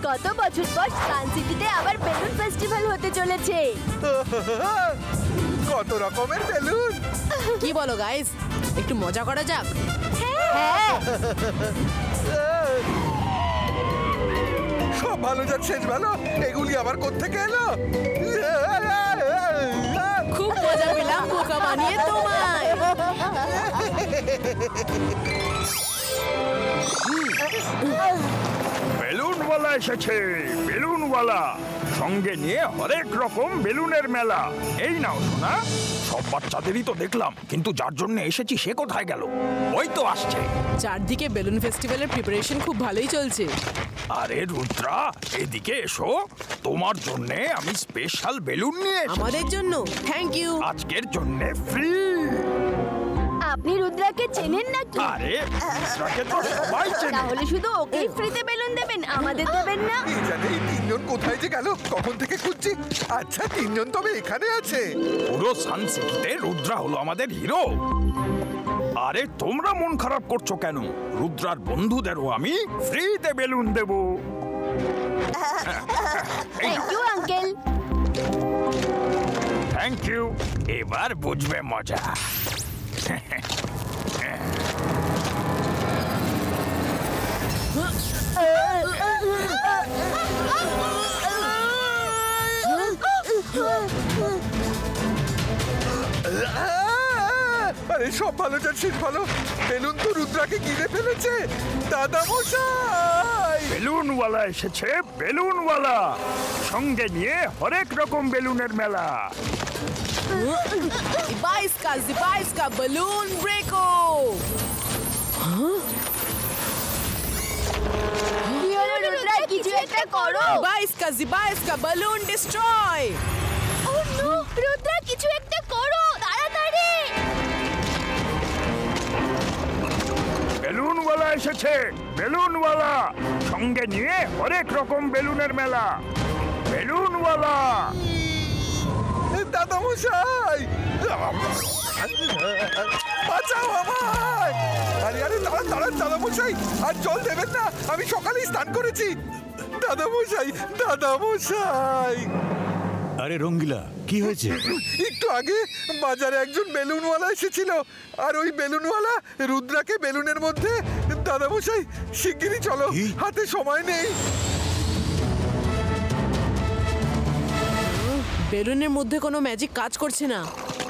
কত বছর পর সান সিটিতে আবার বেলুন ফেস্টিভ্যাল হতে চলেছে। কত রকমের বেলুন! কি বলো গাইস, একটু মজা করা যাক? হ্যাঁ, সব ভালো যাক শেষ ভালো, এগুলি আবার কোত্থেকে এলো? খুব মজা পেলাম বোকা বানিয়ে তোমায়। বেলুনওয়ালা এসেছে, বেলুনওয়ালা সঙ্গে নিয়ে হরেক রকম বেলুনের মেলা। এই নাও সোনা, সব বাচ্চাদেরই তো দেখলাম, কিন্তু যার জন্য এসেছি সে কোথায় গেল? ওই তো আসছে। চারদিকে বেলুন ফেস্টিভ্যালের প্রিপারেশন খুব ভালোই চলছে। আরে রুদ্রা, এদিকে এসো, তোমার জন্য আমি স্পেশাল বেলুন নিয়ে এসেছি। আমাদের জন্য থ্যাংক ইউ। আজকের জন্য ফ্রি। আপনি রুদ্রাকে চেনেন নাকি? আরে রুদ্রাকে তো সবাই চেনে। তাহলে শুধু ওকেই ফ্রিতে বেলুন দেবেন, আমাদের দেবেন না? এই জানে এই তিনজন কোথায় যে গেল, কখন থেকে খুঁজছি। আচ্ছা, তিনজন তবে এখানে আছে। পুরো সানসিটিতে রুদ্রা হলো আমাদের হিরো। আরে তোমরা মন খারাপ করছো কেন? রুদ্রার বন্ধুদেরও আমি ফ্রিতে বেলুন দেব। Thank you uncle. Thank you. এবার বুঝবে মজা। আরে সব ভালো যাক শেষ ভালো, বেলুন তো রুদ্রাকে ঘিরে ফেলেছে। দাদা মশাই, বেলুনওয়ালা এসেছে, বেলুনওয়ালা সঙ্গে নিয়ে হরেক রকম বেলুনের মেলা। জিবাইস্কা বেলুন ব্রেকো। কি হলো রুদ্রা, কিছু একটা করো। জিবাইস্কা বেলুন ডিস্ট্রয়। ও নো, রুদ্রা কিছু একটা করো তাড়াতাড়ি। বেলুনওয়ালা এসেছে, বেলুনওয়ালা সঙ্গে নিয়ে হরেক রকম বেলুনের মেলা। বেলুনওয়ালা। দাদা মশাই, বাঁচাও আমায়! আরে আরে দাঁড়ান দাঁড়ান দাদা মশাই, আর জল দেবেন না, আমি সকালেই স্নান করেছি। দাদা মশাই, দাদা মশাই! আরে রঙ্গিলা, কি হয়েছে? একটু আগে বাজারে একজন বেলুনওয়ালা এসেছিল, আর ওই বেলুনওয়ালা রুদ্রাকে বেলুনের মধ্যে। দাদা মশাই শিগগিরই চলো, কি? হাতে সময় নেই। বেলুনের মধ্যে কোনো ম্যাজিক কাজ করছে না।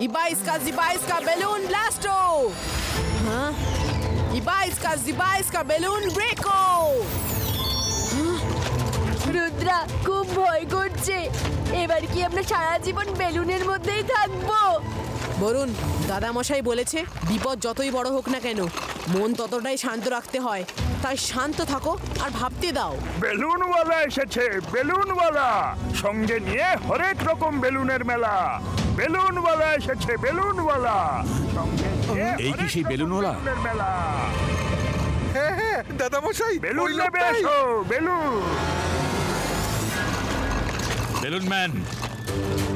জিবাইস্কা বেলুন ব্লাস্টো। হ্যাঁ, জিবাইস্কা বেলুন ব্রেকো। রুদ্রা খুব ভয় করছে, এবার কি আমরা সারা জীবন বেলুনের মধ্যেই থাকবো? বরুণ, দাদামশাই বলেছে বিপদ যতই বড় হোক না কেন মন ততটাই শান্ত রাখতে হয়, তাই শান্ত থাকো আর ভাবতে দাও। বেলুনওয়ালা এসেছে, বেলুনওয়ালা সঙ্গে নিয়ে হরেক রকম বেলুনের মেলা। বেলুনওয়ালা এসেছে, বেলুনওয়ালা সঙ্গে নিয়ে এই কি সেই বেলুনওয়ালা? বেলুনের মেলা। হ্যাঁ হ্যাঁ দাদা মশাই, বেলুন ওই নেবে লোকটাই। এসো, বেলুন। বেলুন ম্যান,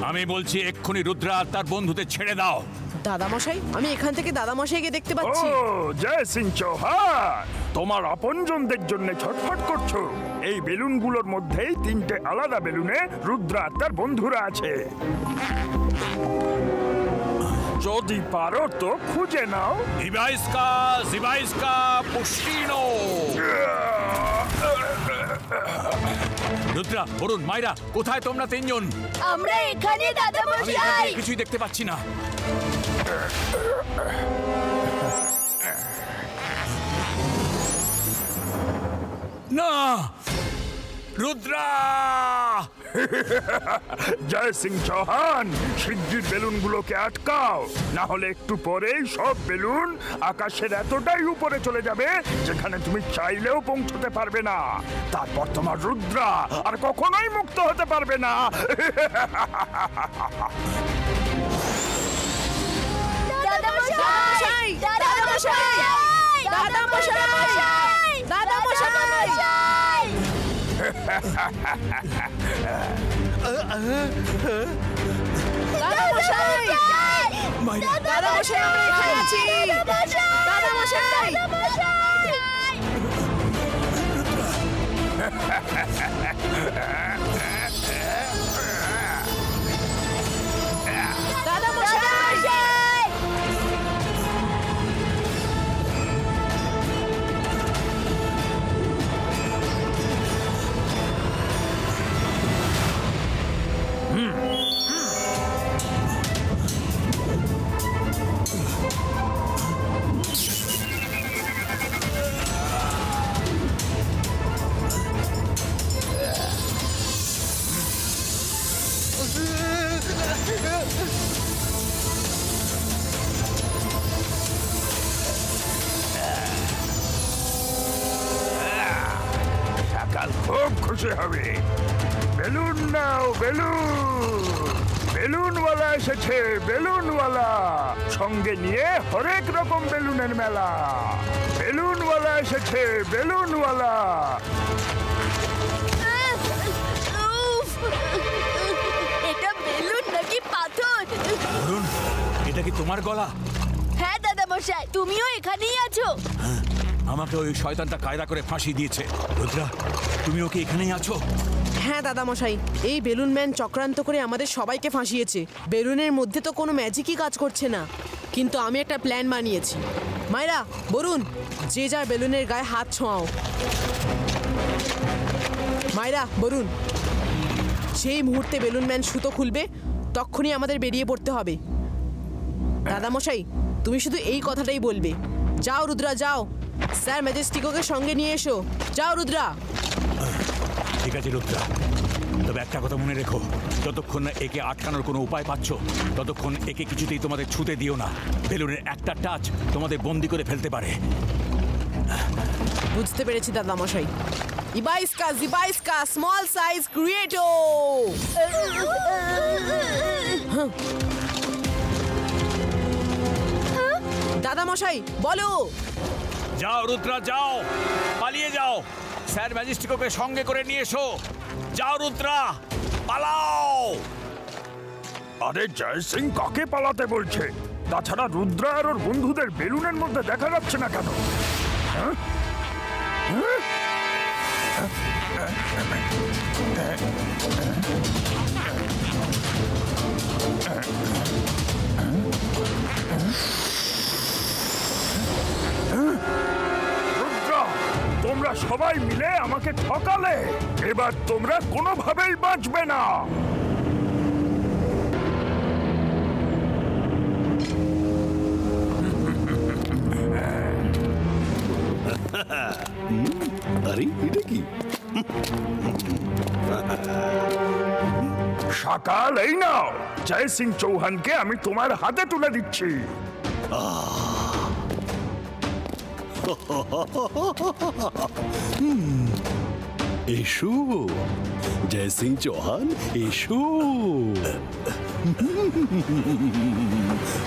আমি বলছি এক্ষুনি রুদ্রা আর তার বন্ধুদের ছেড়ে দাও। দাদামশাই, আমি এখান থেকে দাদামশাইকে দেখতে পাচ্ছি। ও জয় সিং চৌহান, তোমার আপনজনদের জন্য ছটফট করছো। এই বেলুনগুলোর মধ্যেই তিনটে আলাদা বেলুনে রুদ্রা আর তার বন্ধুরা আছে। যদি পারো তো খুঁজে নাও। জিবাইস্কা পুষ্টিনো। রুদ্রা, বরুণ, মাইরা, কোথায় তোমরা তিনজন? আমরা এখানে দাদা আমি এখান মশাই। থেকে কিছুই দেখতে পাচ্ছি না। না, রুদ্রা! জয় সিং চৌহান, শিগগির বেলুনগুলোকে আটকাও, না হলে একটু পরেই সব বেলুন আকাশের এতটাই উপরে চলে যাবে যেখানে তুমি চাইলেও পৌঁছতে পারবে না। তারপর তোমার রুদ্রা আর কখনোই মুক্ত হতে পারবে না। দাদা মশাই, দাদা মশাই, দাদা মশাই, দাদা মশাই। দাদামশাই, দাদামশাই, আমরা এখানে আছি। দাদামশাই, গোপাল। খুব খুশি হবে। বেলুন নাও, বেলুন। বেলুনওয়ালা এসেছে, বেলুনওয়ালা। সঙ্গে নিয়ে হরেক রকম বেলুনের মেলা। বেলুনওয়ালা এসেছে, বেলুনওয়ালা। উফ! এটা বেলুন নাকি পাথর? বরুণ, এটা কি তোমার গলা? হ্যাঁ দাদা মশাই, তুমিও এখানেই আছো? আমাকে ওই শয়তানটা কায়দা করে ফাঁসি দিয়েছে। রুদ্রা, তুমি ওকে এখানেই আছো? হ্যাঁ দাদামশাই, এই বেলুন ম্যান চক্রান্ত করে আমাদের সবাইকে ফাঁসিয়েছে। বেলুনের মধ্যে তো কোনো ম্যাজিকই কাজ করছে না, কিন্তু আমি একটা প্ল্যান বানিয়েছি। মায়েরা, বরুণ, যে যার বেলুনের গায়ে হাত ছোঁয়াও। মায়েরা, বরুণ, সেই মুহূর্তে বেলুন ম্যান সুতো খুলবে, তখনই আমাদের বেরিয়ে পড়তে হবে। দাদামশাই, তুমি শুধু এই কথাটাই বলবে। যাও রুদ্রা, যাও। স্যার ম্যাজেস্টিকোকে সঙ্গে নিয়ে এসো। যাও রুদ্রা। ঠিক আছে রুদ্রা, তবে একটা কথা মনে রেখো, যতক্ষণ না একে আটকানোর কোনো উপায় পাচ্ছ, ততক্ষণ একে কিছুতেই তোমাদের ছুতে দিও না। বেলুনের একটা টাচ তোমাদের বন্দি করে ফেলতে পারে। বুঝতে পেরেছি দাদামশাই। ইবাইস্কা, জিবাইস্কা, স্মল সাইজ ক্রিয়েটো। দাদামশাই, বলো। যাও রুদ্রা, যাও, পালিয়ে যাও। স্যার ম্যাজিস্ট্রিকোকে সঙ্গে করে নিয়ে এসো। যাও রুদ্রা, পালাও। আরে জয় সিং কাকে পালাতে বলছে? তাছাড়া রুদ্রা আর ওর বন্ধুদের বেলুনের মধ্যে দেখা যাচ্ছে না কেন? হ্যাঁ? হ্যাঁ? রুদ্রা, তোমরা সবাই মিলে আমাকে ঠকালে। এবার তোমরা কোনোভাবেই বাঁচবে না। আরে এটা কি? সকাল, এই নাও, জয় সিং চৌহানকে আমি তোমার হাতে তুলে দিচ্ছি। এসো জয় সিং চৌহান, এসো।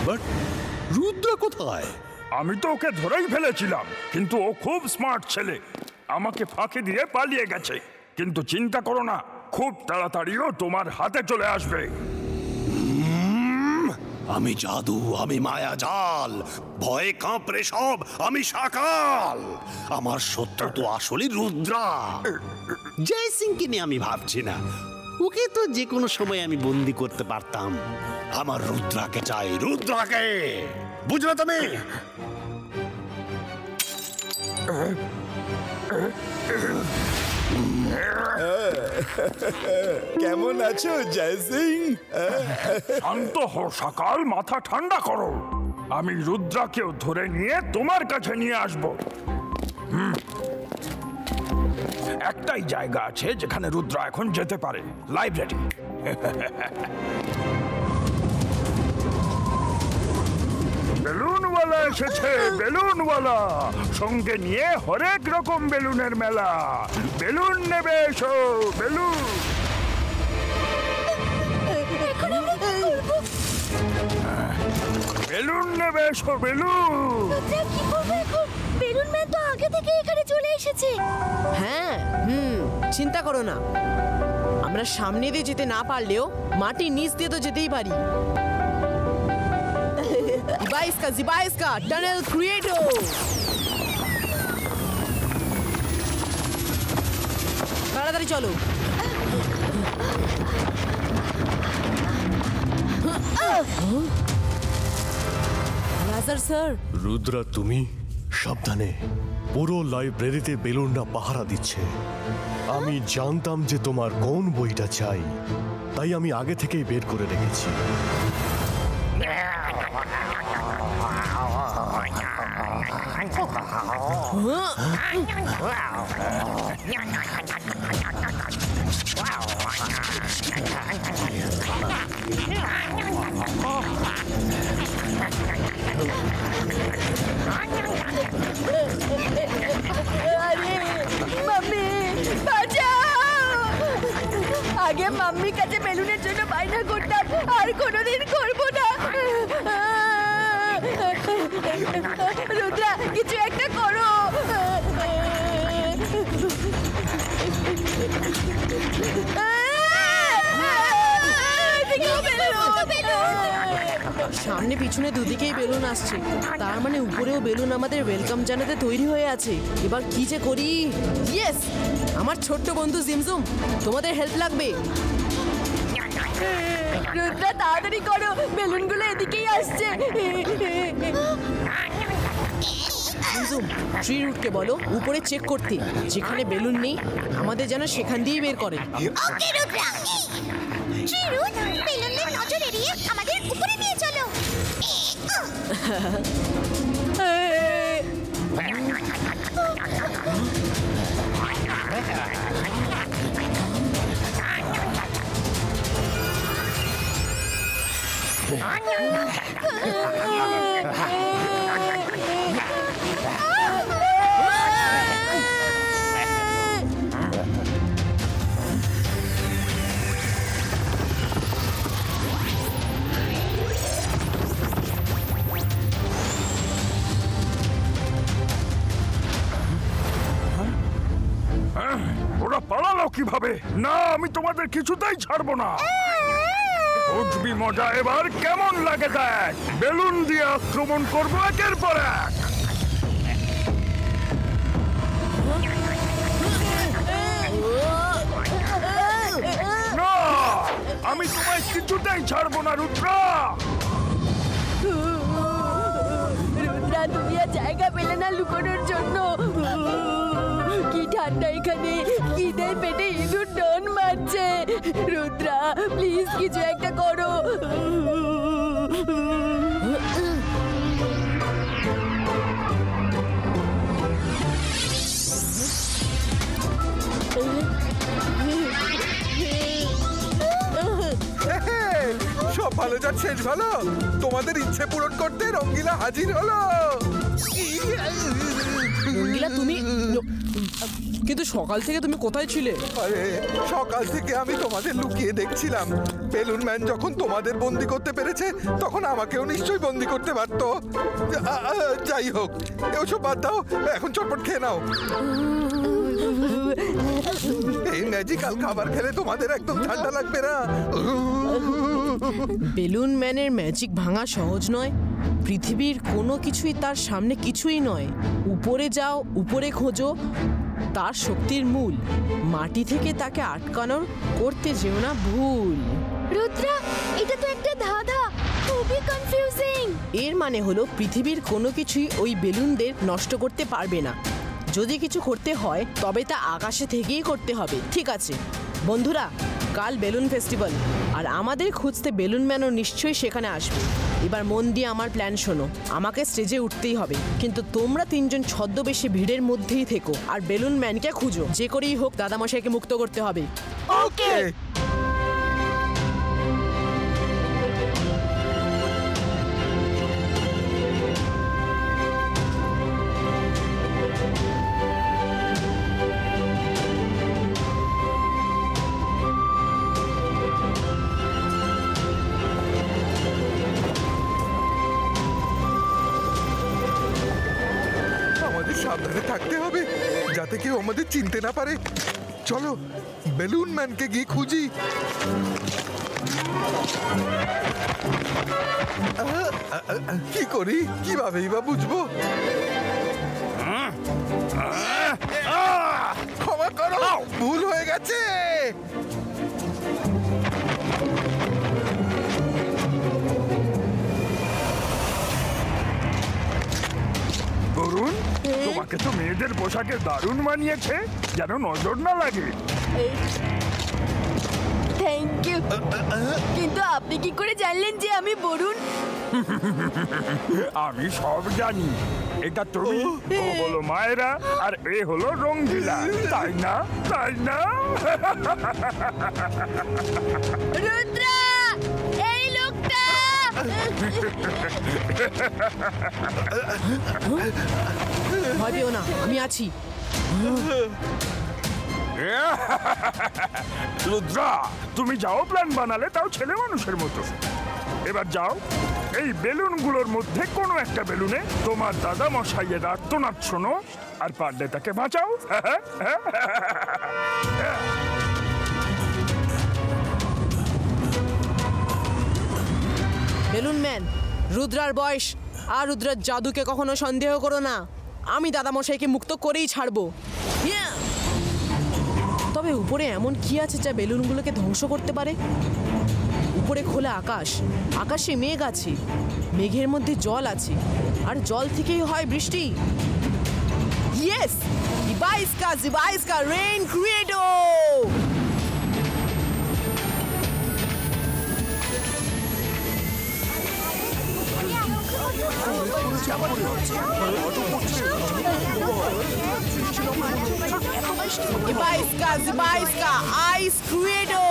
বাট রুদ্র কোথায়? আমি তো ওকে ধরেই ফেলেছিলাম, কিন্তু ও খুব স্মার্ট ছেলে। আমাকে ফাঁকি দিয়ে পালিয়ে গেছে। কিন্তু চিন্তা করো না, খুব তাড়াতাড়িও তোমার হাতে চলে আসবে। আমি জাদু, আমি মায়া জাল, ভয়ে কাঁপড়ে সব, আমি শাকাল। আমার শত্রু তো আসলে রুদ্রা। জয় সিংকে নিয়ে আমি ভাবছি না, ওকে তো যে কোনো সময় আমি বন্দি করতে পারতাম। আমার রুদ্রাকে চাই, রুদ্রাকে। বুঝলে তুমি? কেমন আছো জয় সিং? শান্ত হও সকাল, মাথা ঠান্ডা করো। আমি রুদ্রাকেও ধরে নিয়ে তোমার কাছে নিয়ে আসব। একটাই জায়গা আছে যেখানে রুদ্রা এখন যেতে পারে, লাইব্রেরি। বেলুনওয়ালা এসেছে, বেলুনওয়ালা। সঙ্গে নিয়ে হরেক রকম বেলুনের মেলা। বেলুন নেবে এসো, বেলুন। বেলুন নেবে এসো, বেলুন। কি করবো এখন? বেলুন ম্যান তো আগে থেকে এখানে চলে এসেছে। হ্যাঁ, চিন্তা করো না। আমরা সামনে দিয়ে যেতে না পারলেও মাটির নিচ দিয়ে তো যেতেই পারি। ইবাইস্কা, জিবাইস্কা, টানেল ক্রিয়েটো। তাড়াতাড়ি চলো। রাজার স্যার। রুদ্রা, তুমি সাবধানে। পুরো লাইব্রেরিতে বেলুনটা পাহারা দিচ্ছে। আমি জানতাম যে তোমার কোন বইটা চাই, তাই আমি আগে থেকেই বের করে রেখেছি। আরে মাম্মি, বাঁচাও। না করতাম আর কোনোদিন করবো না। রুদ্রা, কিছু একটা করো। সামনে পিছনে দুদিকেই বেলুন আসছে, তার মানে উপরেও বেলুন আমাদের ওয়েলকাম জানাতে তৈরি হয়ে আছে। এবার কি যে করি? ইয়েস, আমার ছোট্ট বন্ধু জিমজুম, তোমাদের হেল্প লাগবে। রুদ্রা, তাড়াতাড়ি করো, বেলুনগুলো এদিকেই আসছে। জিমজুম, ট্রি রুটকে বলো উপরে চেক করতে, যেখানে বেলুন নেই আমাদের যেন সেখান দিয়েই বের করে। ওকে রুদ্রা, ট্রি রুট, বেলুনের নজর এড়িয়ে আমাদের উপরে নিয়ে চলো। ওরা পালালো কিভাবে? না, আমি তোমাদের কিছুতেই ছাড়বো না। বুঝবি মজা এবার কেমন লাগে দেখ। বেলুন দিয়ে আক্রমণ করবো একের পর এক। না, আমি তোমায় কিছুতেই ছাড়বো না রুদ্রা। রুদ্রা, তুমি আর জায়গা পেলে না লুকোনোর জন্য। কি ঠান্ডা এখানে, খিদে পেটে ইঁদুর ডন মারছে। রুদ্রা, প্লিজ কিছু একটা করো। সব ভালো যার শেষ ভালো। তোমাদের ইচ্ছে পূরণ করতে রঙ্গিলা হাজির হলো। রঙ্গিলা, তুমি কিন্তু সকাল থেকে তুমি কোথায় ছিলে? আরে, সকাল থেকে আমি তোমাদের লুকিয়ে দেখছিলাম। বেলুন ম্যান যখন তোমাদের বন্দি করতে পেরেছে, তখন আমাকেও নিশ্চয়ই বন্দি করতে পারতো। যাই হোক, ওসব বাদ দাও, এখন চটপট খেয়ে নাও। এই ম্যাজিক্যাল খাবার খেলে তোমাদের একদম ঠান্ডা লাগবে না। বেলুন ম্যানের ম্যাজিক ভাঙা সহজ নয়। পৃথিবীর কোনো কিছুই তার সামনে কিছুই নয়। উপরে যাও, উপরে খোঁজো তার শক্তির মূল। মাটি থেকে তাকে আটকানোর করতে যেও না ভুল। রুদ্রা, এটা তো একটা ধাঁধা, খুবই কনফিউজিং। এর মানে হলো পৃথিবীর কোনো কিছুই ওই বেলুনদের নষ্ট করতে পারবে না। যদি কিছু করতে হয় তবে তা আকাশে থেকেই করতে হবে। ঠিক আছে বন্ধুরা, কাল বেলুন ফেস্টিভ্যাল, আর আমাদের খুঁজতে বেলুন ম্যানও নিশ্চয়ই সেখানে আসবে। এবার মন দিয়ে আমার প্ল্যান শোনো। আমাকে স্টেজে উঠতেই হবে, কিন্তু তোমরা তিনজন ছদ্মবেশে ভিড়ের মধ্যেই থেকো আর বেলুন ম্যানকে খুঁজো। যে করেই হোক দাদামশাইকে মুক্ত করতে হবে। ওকে। সাবধানে থাকতে হবে যাতে কেউ আমাদের চিনতে না পারে। চলো বেলুন ম্যানকে গিয়ে খুঁজি। কি করি, কিভাবেই বা বুঝবো? ক্ষমা করো, ভুল হয়ে গেছে। বরুণ, তোমাকে তো মেয়েদের পোশাকে দারুণ মানিয়েছে, যেন নজর না লাগে। Thank you. কিন্তু আপনি কি করে জানলেন যে আমি বরুণ? আমি সব জানি। এটা তুমি, ও হলো মায়েরা, আর এ হলো রঙ্গিলা, তাই না? তাই না? রুদ্রা, এই লোকটা। ভয় পেও না, আমি আছি। রুদ্রা, তুমি যাও প্ল্যান বানালে, তাও ছেলে মানুষের মতো। এবার যাও, এই বেলুনগুলোর মধ্যে কোনো একটা বেলুনে তোমার দাদা মশাইয়ের আর্তনাদ শোনো, আর পারলে তাকে বাঁচাও। বেলুন ম্যান, রুদ্রার বয়স আর রুদ্রার জাদুকে কখনো সন্দেহ করো না। আমি দাদামশাইকে মুক্ত করেই ছাড়বো। হিয়া! তবে উপরে এমন কি আছে যা বেলুনগুলোকে ধ্বংস করতে পারে? উপরে খোলা আকাশ, আকাশে মেঘ আছে, মেঘের মধ্যে জল আছে, আর জল থেকেই হয় বৃষ্টি। ইয়েস, জিবাইস্কা রেইন ক্রিয়েটো। Zibaisca, Ice Credo!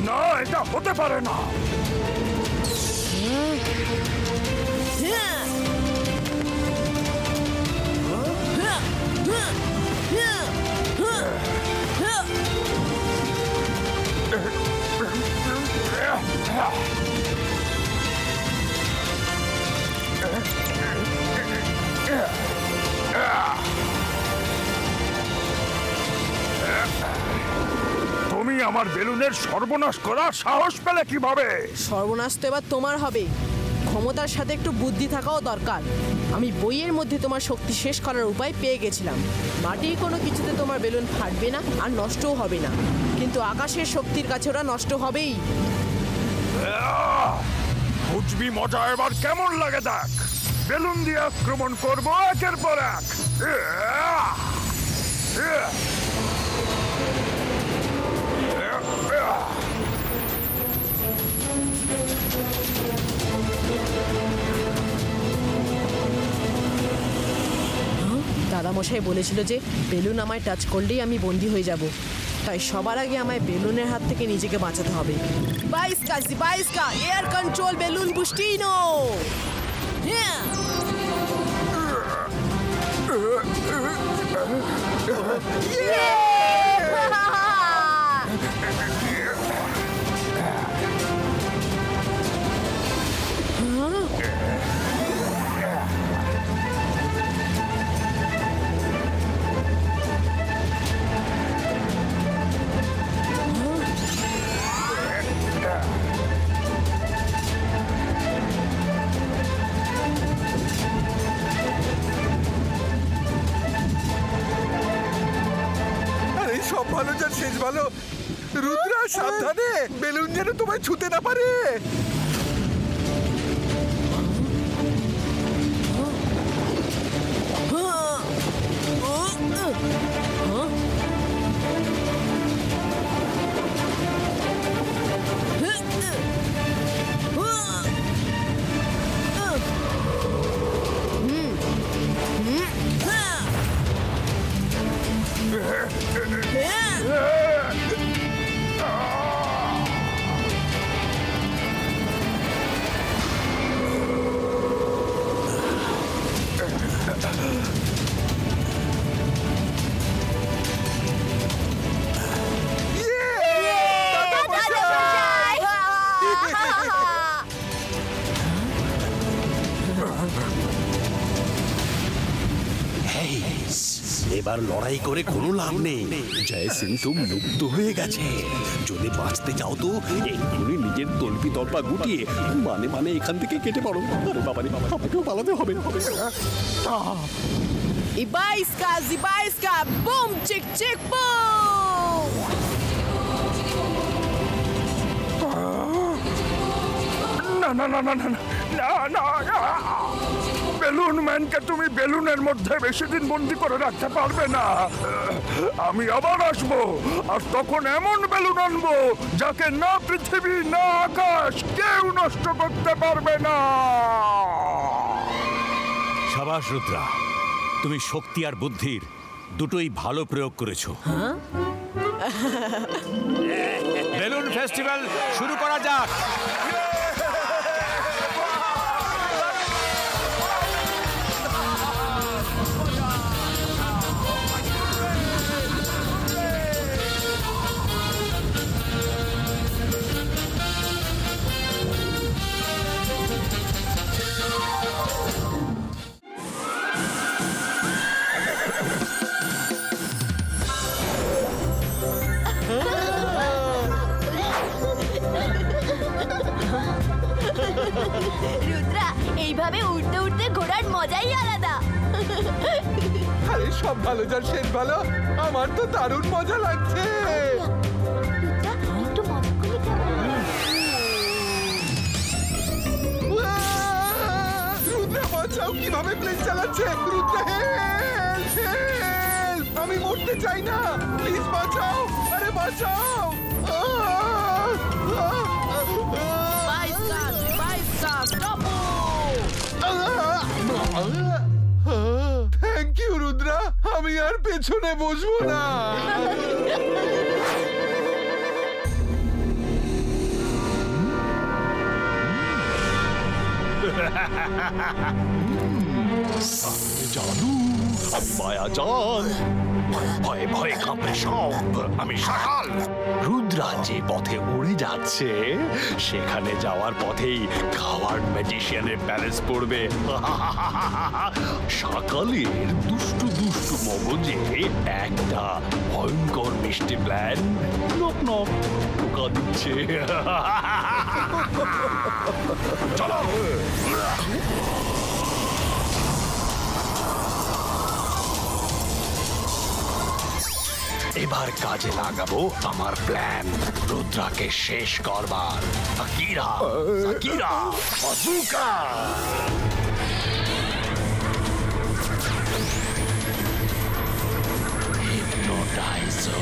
না, এটা হতে পারে না। তুমি আমার বেলুনের সর্বনাশ করার সাহস পেলে কিভাবে? সর্বনাশ তো এবার তোমার হবে। ক্ষমতার সাথে একটু বুদ্ধি থাকাও দরকার। আমি বইয়ের মধ্যে তোমার শক্তি শেষ করার উপায় পেয়ে গেছিলাম। মাটির কোনো কিছুতে তোমার বেলুন ফাটবে না আর নষ্টও হবে না, কিন্তু আকাশের শক্তির কাছে ওরা নষ্ট হবেই। বুঝবি মজা এবার কেমন লাগে দেখ। বেলুন দিয়ে আক্রমণ করবো একের পর এক। দাদামশাই বলেছিল যে বেলুন আমায় টাচ করলেই আমি বন্দি হয়ে যাব, তাই সবার আগে আমায় বেলুনের হাত থেকে নিজেকে বাঁচাতে হবে। বাইস্কা এয়ার কন্ট্রোল বেলুন বুস্টিনো। সব ভালো যার শেষ ভালো। রুদ্রা, সাবধানে, বেলুন যেন তোমায় ছুতে না পারে। এবার লড়াই করে কোনো লাভ নেই। জয় সিং তো মুক্ত হয়ে গেছে। যদি বাঁচতে চাও তো এক্ষুনি নিজের তল্পি তল্পা গুটিয়ে মানে এখান থেকে কেটে পড়ো। আরে বাবা রে বাবা, আমাকেও পালাতে হবে। জিবাইস্কা বুম চিক চিক বুম। না, বেলুন ম্যানকে তুমি বেলুনের মধ্যে বেশি দিন বন্দি করে রাখতে পারবে না। আমি আবার আসবো, আর তখন এমন বেলুন আনবো যাকে না পৃথিবী না আকাশ কেউ নষ্ট করতে পারবে না। সাবাস রুদ্রা, তুমি শক্তি আর বুদ্ধির দুটোই ভালো প্রয়োগ করেছো। বেলুন ফেস্টিভ্যাল শুরু করা যাক। রুদ্রা, এইভাবে উঠতে উঠতে ঘোরার মজাই আলাদা। আরে সব ভালো যার শেষ ভালো। আমার তো দারুণ মজা লাগছে। রুদ্রা, একটু মজা করে রুদ্রা বাঁচাও, কিভাবে প্লেন চালাচ্ছে। রুদ্রা হেল্প, হেল্প, আমি মরতে চাই না, প্লিজ বাঁচাও, আরে বাঁচাও। থ্যাংক ইউ রুদ্রা, আমি আর পেছনে বসবো না। জাদু, আমি মায়াজাল, ভয়ে ভয়ে কাঁপে সব, আমি শাকাল। রুদ্রা যে পথে উড়ে যাচ্ছে সেখানে যাওয়ার পথেই কাওয়ার্ড ম্যাজিশিয়ানের প্যালেস পড়বে। শাকালের দুষ্টু দুষ্টু মগজে একটা ভয়ঙ্কর মিষ্টি প্ল্যান নক নক টোকা দিচ্ছে। চলো। এবার কাজে লাগাবো আমার প্ল্যান, রুদ্রাকে শেষ করবার। Akira, Akira, bazooka. হিপনোটাইজার।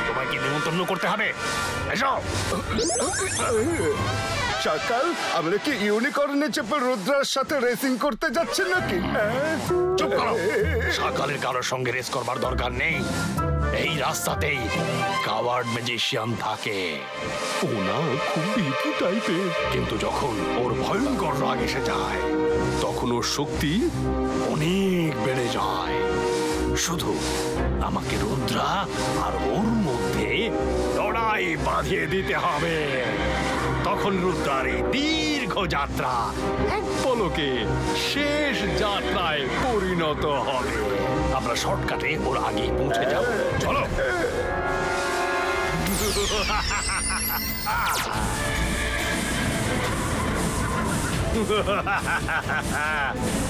তোমায় কি নিমন্ত্রণ করতে হবে? এসো। শাকাল, আমরা কি ইউনিকর্নে চেপে রুদ্রার সাথে রেসিং করতে যাচ্ছি নাকি? চুপ করো। শাকালের কারোর সঙ্গে রেস করবার দরকার নেই। এই রাস্তাতেই কাওয়ার্ড ম্যাজিশিয়ান থাকে। ও না খুব ভীতু টাইপের, কিন্তু যখন ওর ভয়ঙ্কর রাগ এসে যায় তখন ওর শক্তি অনেক বেড়ে যায়। শুধু আমাকে রুদ্রা আর ওর মধ্যে লড়াই বাঁধিয়ে দিতে হবে। তখন রুদ্রার এই দীর্ঘ যাত্রা এক পলকে শেষ যাত্রায় পরিণত হবে। আমরা শর্টকাটে ওর আগেই পৌঁছে যাব। চলো।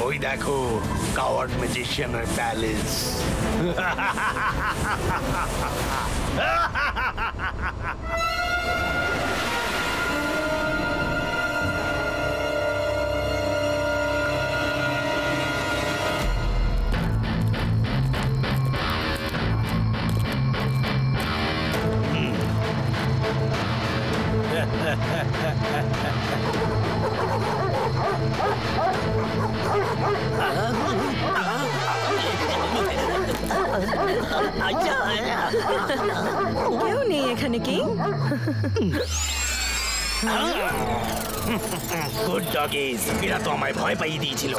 ওই দেখো কাওয়ার্ড ম্যাজিশিয়ানের প্যালেস। কেউ নেই এখানে কি? গুড ডগিজ, এরা তো আমায় ভয় পাইয়ে দিয়েছিল।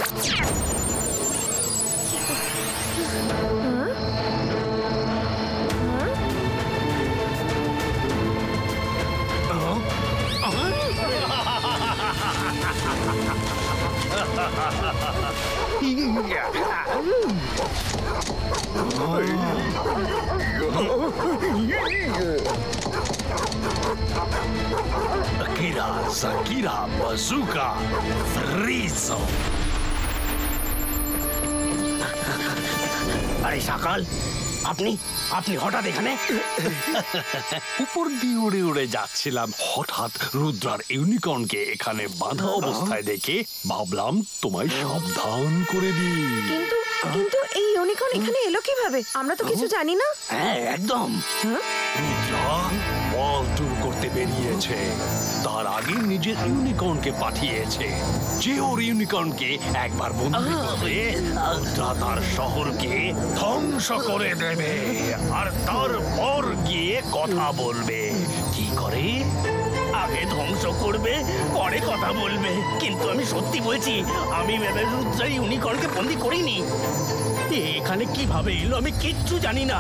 Akira, Zakira, Bazooka, Frizo. আরে সকাল, আপনি হঠাৎ এখানে? উপর দিয়ে উড়ে উড়ে যাচ্ছিলাম, হঠাৎ রুদ্রার ইউনিকর্নকে এখানে বাঁধা অবস্থায় দেখে ভাবলাম তোমায় সাবধান করে দিই। কিন্তু এই ইউনিকর্ন এখানে এলো কিভাবে? আমরা তো কিছু জানি না। হ্যাঁ একদম। রুদ্রা বল ট্যুর করতে বেরিয়েছে, তার আগে নিজের ইউনিকর্নকে পাঠিয়েছে যে ওর ইউনিকর্নকে একবার বন্দি করবে রুদ্রা তার শহরকে ধ্বংস করে দেবে, আর তারপর গিয়ে কথা বলবে। কি করে? আগে ধ্বংস করবে, পরে কথা বলবে। কিন্তু আমি সত্যি বলছি, আমি রুদ্রার ইউনিকর্নকে বন্দি করিনি। এখানে কিভাবে এলো আমি কিচ্ছু জানি না।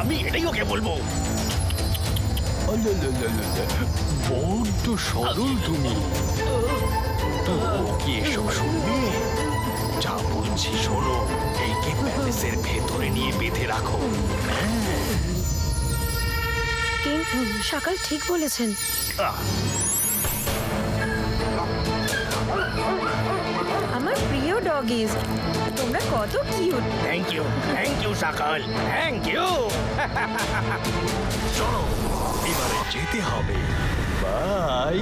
আমি এটাই ওকে বলবো। বড্ড সরল তুমি। তো কি এসব শুনবে? যা বলছি শোনো, এইকে প্যালেসের ভেতরে নিয়ে বেঁধে রাখো। কিং, সকাল ঠিক বলেছেন। আমার প্রিয় ডগিজ, তোমরা কত কিউট। থ্যাংক ইউ সকাল, থ্যাংক ইউ। চলো এবারে যেতে হবে। বাই।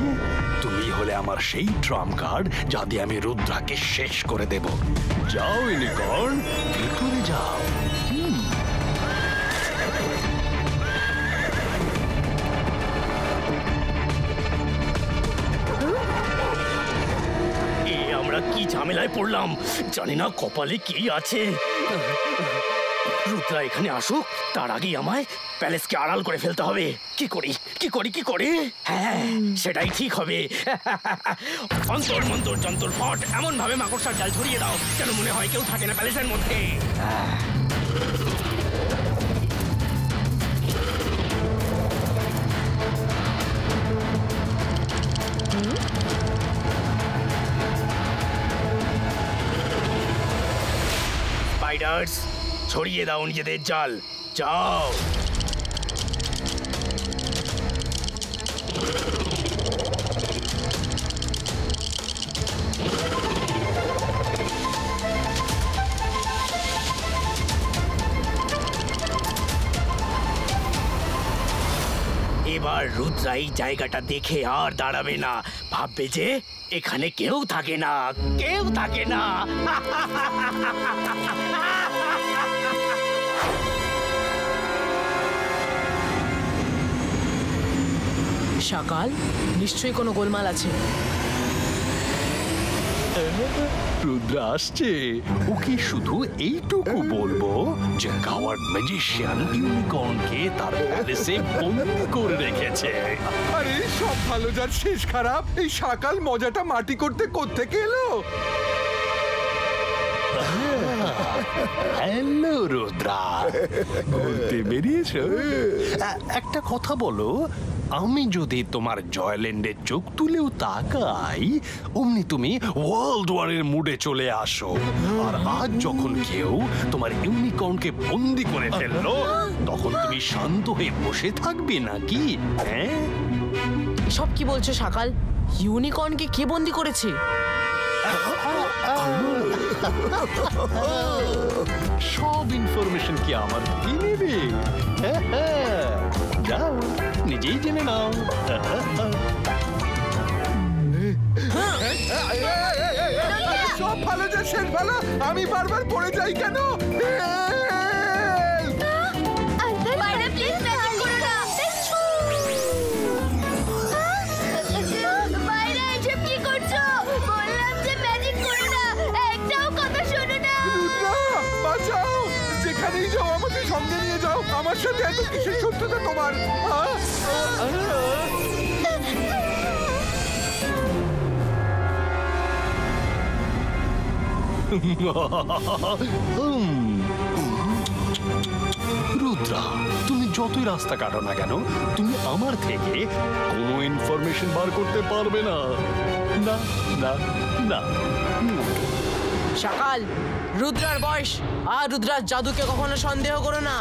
তুমি হলে আমার সেই ট্রাম কার্ড যা দিয়ে আমি রুদ্রাকে শেষ করে দেব। যাও ইউনিকর্ন, ভেতরে যাও। আমরা কি ঝামেলায় পড়লাম, জানি না কপালে কি আছে। রুদ্রা এখানে আসুক, তার আগেই আমায় প্যালেসকে আড়াল করে ফেলতে হবে। কি করি? হ্যাঁ, সেটাই ঠিক হবে। অন্তর মন্তর যন্তর ফট এমন ভাবে মাকড়সার জাল ছড়িয়ে দাও যেন মনে হয় কেউ থাকে না প্যালেসের মধ্যে। স্পাইডার্স, ছড়িয়ে দাও নিজেদের জাল, যাও। এবার রুদ্রা এই জায়গাটা দেখে আর দাঁড়াবে না, ভাববে যে এখানে কেউ থাকে না। সকাল, নিশ্চয়ই কোনো গোলমাল আছে। রুদ্রা আসছে, ওকে শুধু এইটুকু বলবো যে কাওয়ার্ড ম্যাজিশিয়ান ইউনিকর্নকে তার প্যালেসে বন্দি করে রেখেছে। আরে সব ভালো যার শেষ খারাপ, এই সকাল মজাটা মাটি করতে কোত্থেকে এলো? হ্যালো রুদ্রা, বলতে বেরিয়েছো? একটা কথা বলো, আমি যদি তোমার জয়ল্যান্ডের চোখ তুলেও তাকাই, অমনি তুমি ওয়ার্ল্ড ওয়ারের মুডে চলে আসো। আর আজ যখন কেউ তোমার ইউনিকর্নকে বন্দি করে ফেললো, তখন তুমি শান্ত হয়ে বসে থাকবে নাকি? হ্যাঁ, সব কি বলছো সকাল? ইউনিকর্নকে কে বন্দি করেছে? সব ইনফরমেশন কি আমার কি নেবে? যাও, নিজেই জেনে নাও। সব ভালো যার শেষ ভালো, আমি বারবার পড়ে যাই কেন? যেখানেই যাও আমাকে সঙ্গে নিয়ে যাও। আমার সাথে এত কিসের শত্রুতা তোমার? রুদ্রা, তুমি যতই রাস্তা কাটো না কেন, তুমি আমার থেকে কোনো ইনফরমেশন বার করতে পারবে না। না না না। সকাল, রুদ্রার বয়স আর রুদ্রার জাদুকে কখনো সন্দেহ করো না।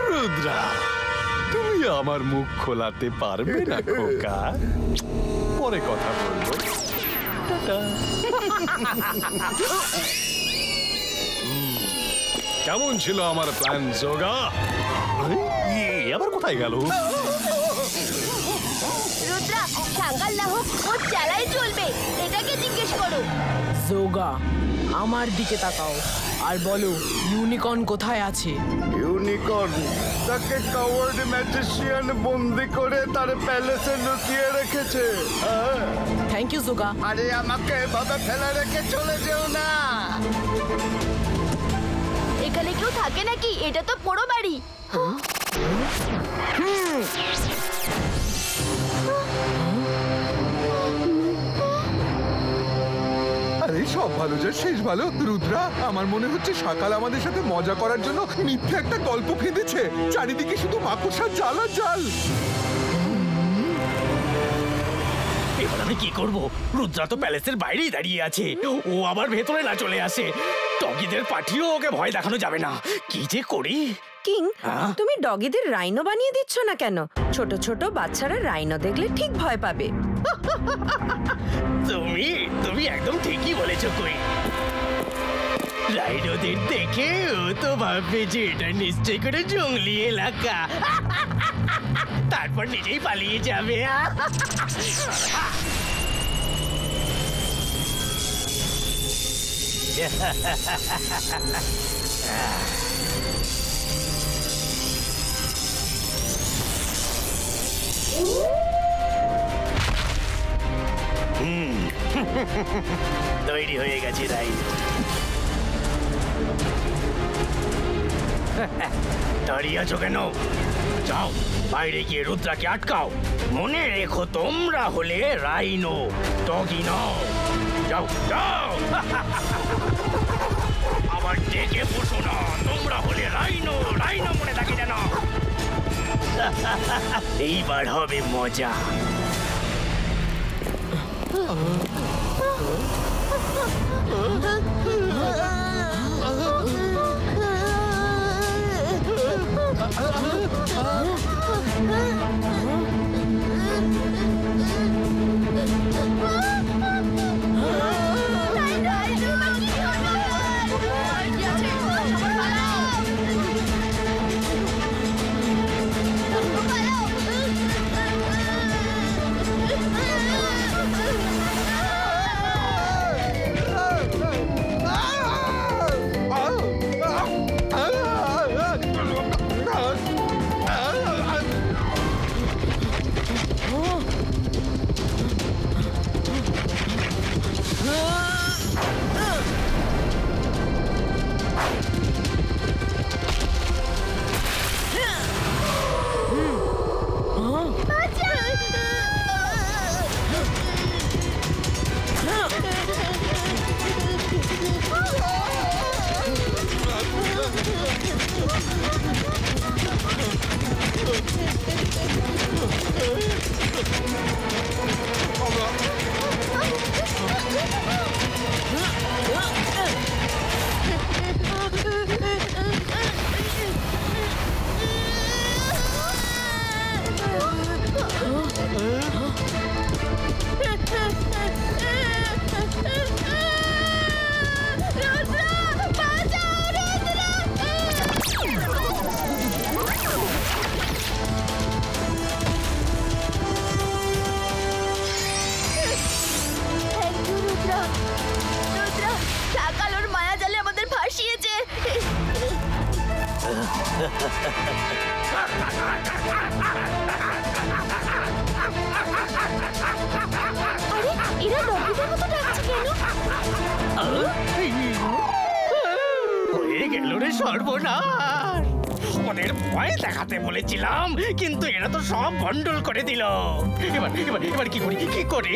রুদ্রা, তুমি আমার মুখ খোলাতে পারবে না খোকা, পরে কথা বলবো। কেমন ছিল আমার প্ল্যান জোগা? আবার কোথায় গেল? রুদ্রা, সকাল না হোক ও চালাই চলবে, এটাকে জিজ্ঞেস করো। জোগা, আমার দিকে তাকাও আর বলো ইউনিকর্ন কোথায় আছে? ইউনিকর্ন তাকে কাওয়ার্ড ম্যাজিশিয়ান বন্দি করে তার প্যালেসে লুকিয়ে রেখেছে। থ্যাংক ইউ জোগা। আরে আমাকে এভাবে ফেলে রেখে চলে যেও না। এখানে কেউ থাকে নাকি? এটা তো পোড়ো বাড়ি। আরে আরে সব ভালো যা শেষ ভালো। রুদ্রা, আমার মনে হচ্ছে সকাল আমাদের সাথে মজা করার জন্য মিথ্যে একটা গল্প ফেঁদেছে। চারিদিকে শুধু মাকড়সার জাল আর জাল। এবার আমি কি করব? রুদ্রা তো প্যালেসের বাইরেই দাঁড়িয়ে আছে, ও আবার ভেতরে না চলে আসে। ডগিদের পাঠিয়েও ওকে ভয় দেখানো যাবে না। কি যে করি? কিং, তুমি ডগিদের রাইনো বানিয়ে দিচ্ছ না কেন? ছোট ছোট বাচ্চারা রাইনো দেখলে ঠিক ভয় পাবে। তুমি একদম ঠিকই বলেছো কই। রাইনোদের দেখে ও তো ভাববে যে এটা নিশ্চয়ই করে জঙ্গলি এলাকা, তারপর নিজেই পালিয়ে যাবে। তৈরি হয়ে গেছে রাইনো। দাঁড়িয়ে আছো কেন? যাও বাইরে গিয়ে রুদ্রাকে আটকাও। মনে রেখো তোমরা হলে রাইনো, ডগি নও। যাও যাও। আবার ডেকে বসো না, তোমরা হলে রাইনো। রাইনো মনে থাকে যেন। এইবার হবে মজা। সর্বনাশ! ওদের ভয় দেখাতে বলেছিলাম, কিন্তু এরা তো সব ভণ্ডুল করে দিল। এবার কি করি, কি করি?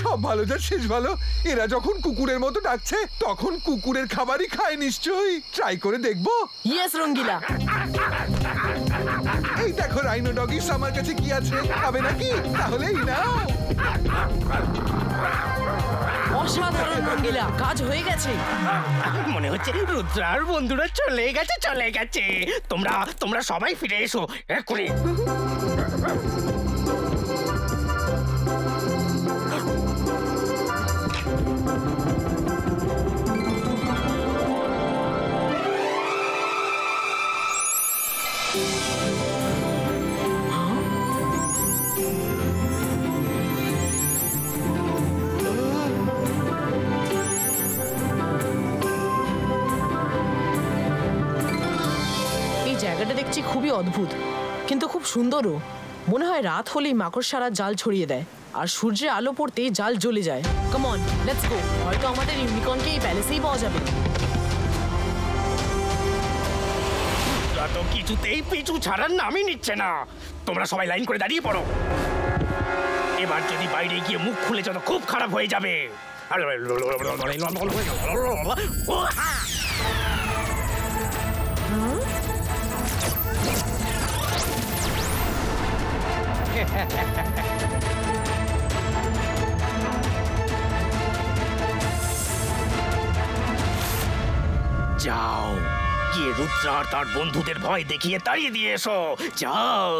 সব ভালো যা শেষ ভালো। এরা যখন কুকুরের মতো ডাকছে, তখন কুকুরের খাবারই খায় নিশ্চয়ই। ট্রাই করে দেখবো। ইয়েস রঙ্গিলা। এই দেখো রাইনো ডগিস, আমার কাছে কি আছে, খাবে নাকি? তাহলেই নাও। অসাধারণ রঙ্গিলা, কাজ হয়ে গেছে। মনে হচ্ছে রুদ্রার বন্ধুরা চলে গেছে। তোমরা সবাই ফিরে এসো এক্ষুনি। জায়গাটা দেখছি খুবই অদ্ভুত, কিন্তু খুব সুন্দরও। মনে হয় রাত হলেই মাকড়সারা জাল ছড়িয়ে দেয়, আর সূর্যের আলো পড়তেই জাল জ্বলে যায়। Come on, let's go. হয়তো আমাদের ইউনিকর্নকে এই প্যালেসেই পাওয়া যাবে। তো কিছুতেই পিছু ছাড়ার নামই নিচ্ছে না। তোমরা সবাই লাইন করে দাঁড়িয়ে পড়ো। এবার যদি বাইরে গিয়ে মুখ খুলে যত খুব খারাপ হয়ে যাবে। যাও গিয়ে রুদ্রা আর তার বন্ধুদের ভয় দেখিয়ে তাড়িয়ে দিয়ে এসো, যাও।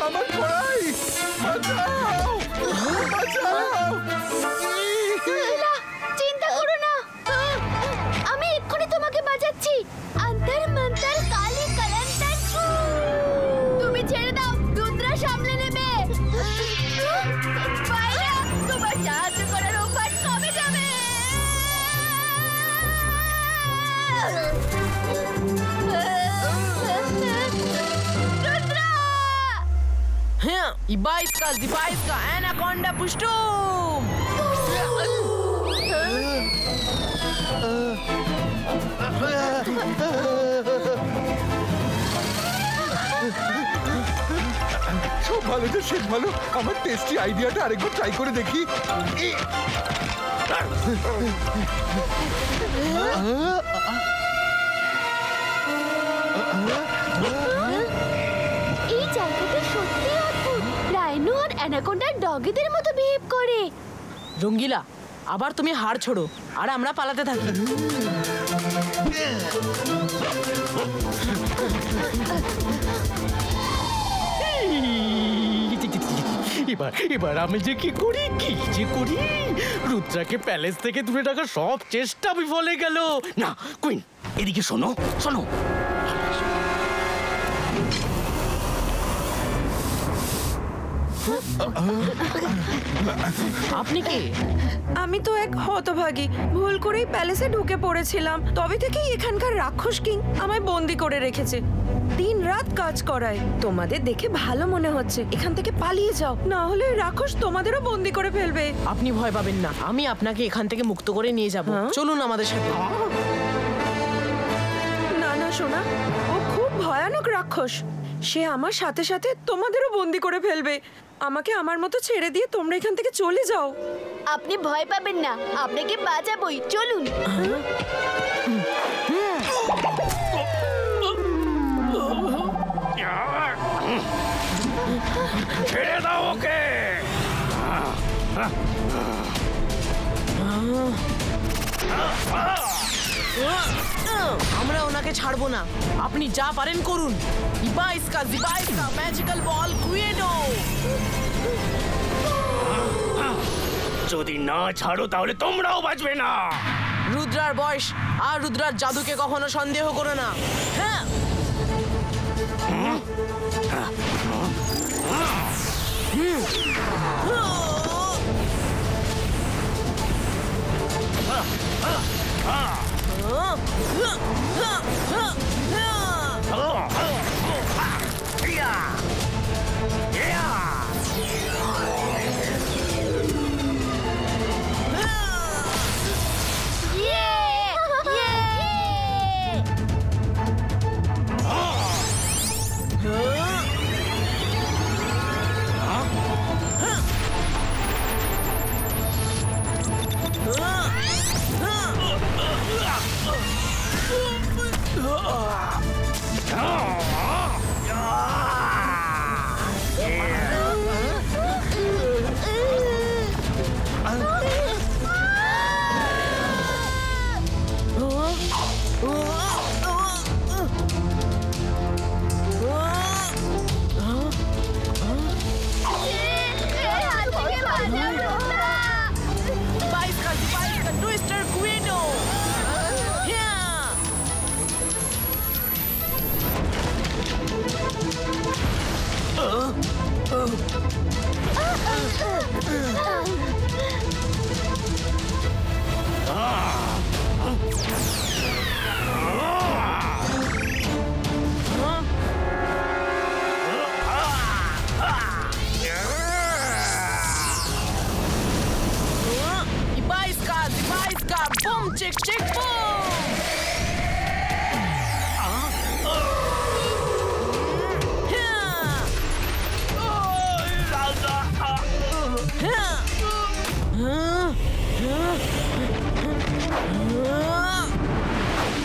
আমার পড়াই বাঁচাও, বাঁচাও। চিন্তা করো না, আমি এক্ষুনি তোমাকে বাঁচাচ্ছি। অন্তর মন্তর কালি কলন্তর, তুমি ছেড়ে দাও, রুদ্রা সামলে নেবে। বাইরে তোমার সাহায্য করার অভ্যাস কমে যাবে। হ্যাঁ, ইবাইসকা অ্যানাকোন্ডা পুষ্টুম। সব ভালো যে শেষ ভালো। আমার টেস্টি আইডিয়াটা আরেকবার ট্রাই করে দেখি। এই জায়গাটা সত্যি অদ্ভুত। রাইনো আর অ্যানাকোন্ডার ডগিদের মতো বিহেভ করে। রঙ্গিলা, আবার তুমি হাড় ছোড়ো আর আমরা পালাতে থাকি। এবার আমি যে কি করি, কি যে করি। রুদ্রাকে প্যালেস থেকে দূরে রাখার সব চেষ্টা বিফলে গেল। না কুইন, এদিকে শোনো শোনো। আপনি কি? আমি তো এক হতভাগী, ভুল করেই প্যালেসে ঢুকে পড়েছিলাম। তবে থেকেই এখানকার রাক্ষস কিং আমায় বন্দি করে রেখেছে, দিন রাত কাজ করায়। তোমাদের দেখে ভালো মনে হচ্ছে, এখান থেকে পালিয়ে যাও, না হলে রাক্ষস তোমাদেরও বন্দি করে ফেলবে। আপনি ভয় পাবেন না, আমি আপনাকে এখান থেকে মুক্ত করে নিয়ে যাব। চলুন আমাদের সাথে। না না সোনা, ও খুব ভয়ানক রাক্ষস। সে আমার সাথে সাথে তোমাদেরও বন্দি করে ফেলবে। আমাকে আমার মতো ছেড়ে দিয়ে তোমরা এখান থেকে চলে যাও। আপনি ভয় পাবেন না, আপনাকে বাঁচাবই, চলুন। ছেড়ে দাও ওকে। আমরা ওনাকে ছাড়বো না, আপনি যা পারেন করুন। ইবাইসকা ম্যাজিক্যাল বল কুয়েডো। যদি না ছাড়ো তাহলে তোমরাও বাঁচবে না। রুদ্রার বয়স আর রুদ্রার জাদুকে কখনো সন্দেহ করো না। হ্যাঁ,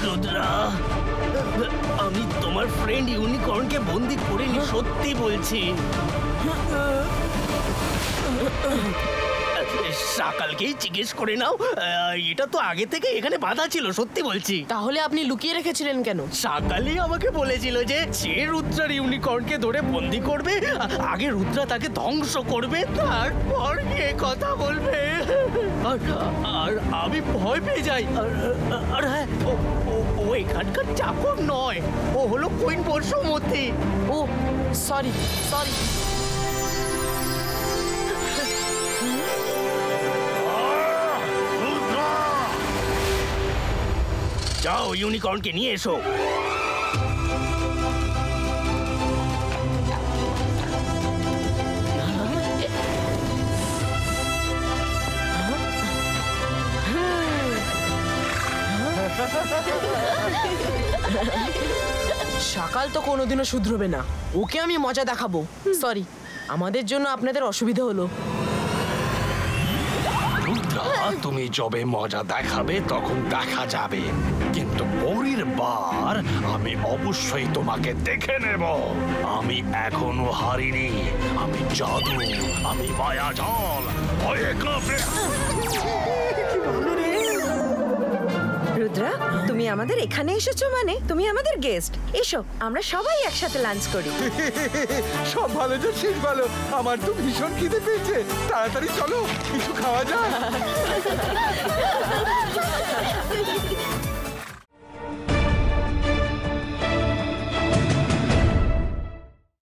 রুদ্রা, আমি তোমার ফ্রেন্ড ইউনিকর্নকে বন্দি করিনি, সত্যি বলছি। সকালকেই জিজ্ঞেস করে নাও, এটা তো আগে থেকে এখানে বাধা ছিল, সত্যি বলছি। তাহলে আপনি লুকিয়ে রেখেছিলেন কেন? সকালই আমাকে বলেছিল যে সে রুদ্রার ইউনিকর্নকে ধরে বন্দি করবে, আগে রুদ্রা তাকে ধ্বংস করবে, তারপর এ কথা বলবে। আর আমি ভয় পেয়ে যাই। আর হ্যাঁ, ও এখানকার চাকর নয়, ও হলো কুইন বর্ষমতী। ও সরি সরি। যাও, ইউনিকর্নকে নিয়ে এসো। সকাল তো কোনোদিনও শুধরবে না, ওকে আমি মজা দেখাবো। সরি, আমাদের জন্য আপনাদের অসুবিধা হলো। তুমি যবে মজা দেখাবে তখন দেখা যাবে, কিন্তু পরের বার আমি অবশ্যই তোমাকে দেখে নেব। আমি এখনো হারিনি, আমি জাদু, আমি মায়াজাল, ভয়ে কাঁপে। রুদ্রা, তুমি আমাদের এখানে এসেছো মানে তুমি আমাদের গেস্ট। এসো, আমরা সবাই একসাথে লাঞ্চ করি। সব ভালো যে শেষ ভালো। আমার তো ভীষণ খিদে পেয়েছে, তাড়াতাড়ি চলো কিছু খাওয়া যাক।